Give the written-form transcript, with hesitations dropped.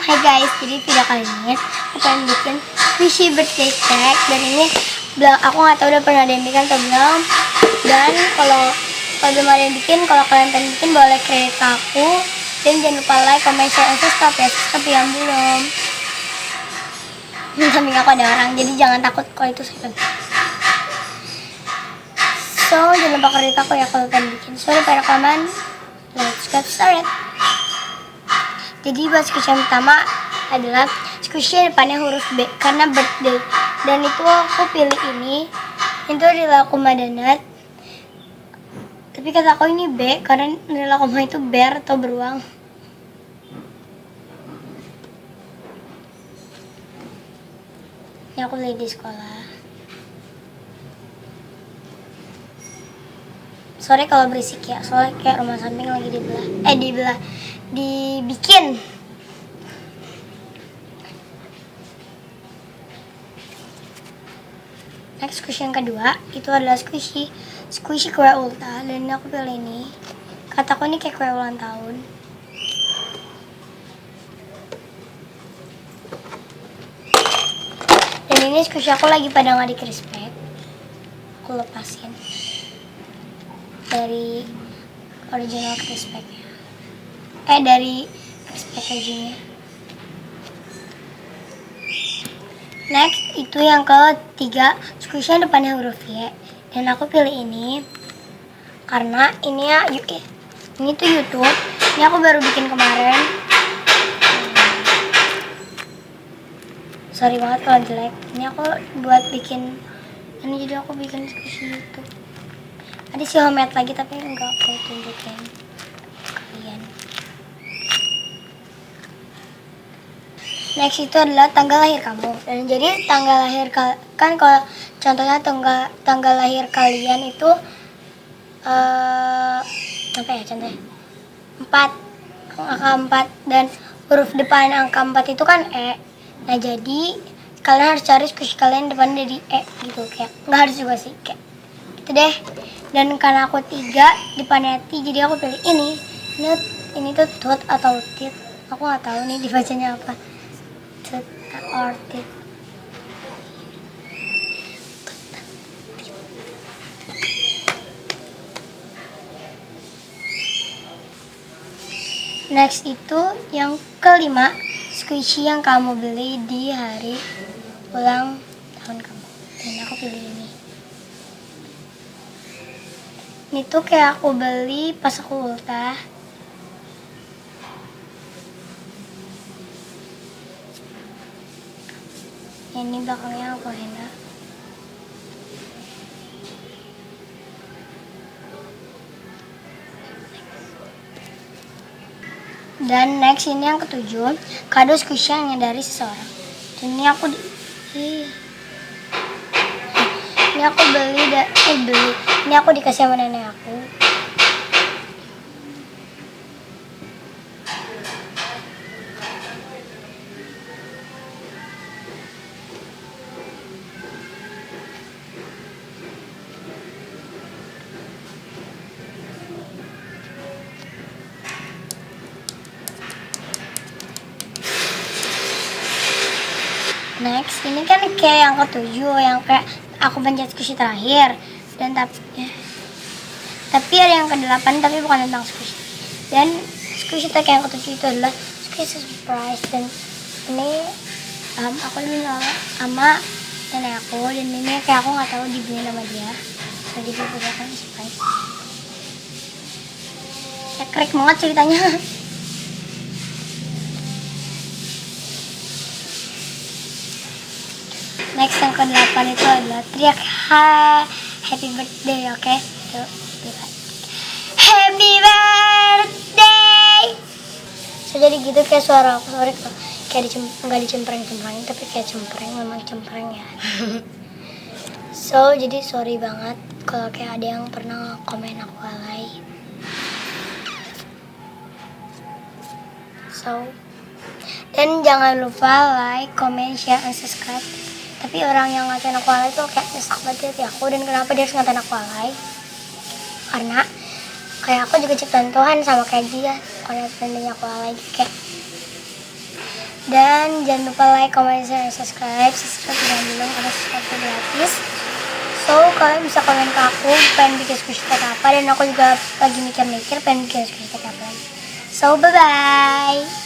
Hai guys, jadi video kali ini aku pengen bikin squishy birthday cake. Dan ini aku nggak tahu udah pernah ada yang bikin atau belum. Dan kalau belum ada yang bikin, kalau kalian pengen bikin boleh kredit ke aku. Dan jangan lupa like, comment, share, dan subscribe ya. Subscribe yang belum. Di samping aku ada orang, jadi jangan takut kalau itu saya. So, jangan lupa kredit aku ya kalau pengen bikin. So, daripada komen, let's get started. Jadi buat squishy yang pertama adalah squishy yang depannya huruf B karena birthday. Dan itu aku pilih ini. Itu adalah Kuma Donut. Tapi kata aku ini B karena adalah Kuma itu bear atau beruang. Ini aku beli di sekolah. Sorry kalau berisik ya, soalnya kayak rumah samping lagi dibikin. Next squishy yang kedua itu adalah squishy kue ulta, dan aku pilih ini. Kataku ini kayak kue ulang tahun. Dan ini squishy aku lagi pada nggak di crispy. Aku lepasin dari original crispy dari crisp packagingnya. Next itu yang ketiga, squishy yang depannya huruf Y. Dan aku pilih ini karena ini ya, ini tuh YouTube. Ini aku baru bikin kemarin. Sorry banget kalau jelek. Ini aku buat bikin ini, jadi aku bikin squishy YouTube. Ada si homemade lagi tapi enggak aku tunjukin kalian. Next itu adalah tanggal lahir kamu. Dan jadi tanggal lahir kan kalau contohnya tanggal lahir kalian itu apa ya contohnya? 4, angka 4, dan huruf depan angka 4 itu kan E. Nah, jadi kalian harus cari squishy kalian depan dari E gitu, kayak nggak harus juga sih, kayak gitu deh. Dan karena aku 3 depannya T, jadi aku pilih ini. Ini tuh tooth atau tit, aku nggak tahu nih dibacanya apa. Or tit. Next itu yang kelima, squishy yang kamu beli di hari ulang tahun kamu. Dan aku pilih ini. Ini tuh kayak aku beli pas aku ultah. Ini belakangnya aku hendak. Dan next ini yang ketujuh, kado squishy yang dari seseorang. Dan ini aku ini aku dikasih sama nenek aku. Next, ini kan kayak yang ketujuh, yang kayak aku pencet squishy terakhir. Dan tapi ada yang ke-8 tapi bukan tentang squishy. Dan squishy tag yang ketujuh itu adalah squishy surprise. Dan ini aku dulu sama nenek aku, dan ini kayak aku nggak tahu dibeliin sama dia. Jadi dia belikan surprise. Kayak krik banget ceritanya. Next yang ke-8 itu adalah teriak happy birthday, oke? Tuh, happy birthday. So, jadi gitu kayak suara aku, sorry kok kayak nggak dicempreng-cempreng, tapi kayak cempreng, memang cempreng ya. So, jadi sorry banget kalau kayak ada yang pernah komen aku alay. So, dan jangan lupa like, comment, share, and subscribe. Tapi orang yang ngatain aku alay tuh kayak nyesek banget ya aku. Dan kenapa dia harus ngatain aku alay? Karena kayak aku juga ciptaan Tuhan sama kayak dia. Kalau tandanya aku alay kayak Dan jangan lupa like, comment, share, subscribe. Subscribe jangan belum karena subscribe itu gratis. So kalian bisa komen ke aku pengen bikin squishy tag apa, dan aku juga lagi mikir-mikir pengen bikin squishy tag apa lagi. So bye bye.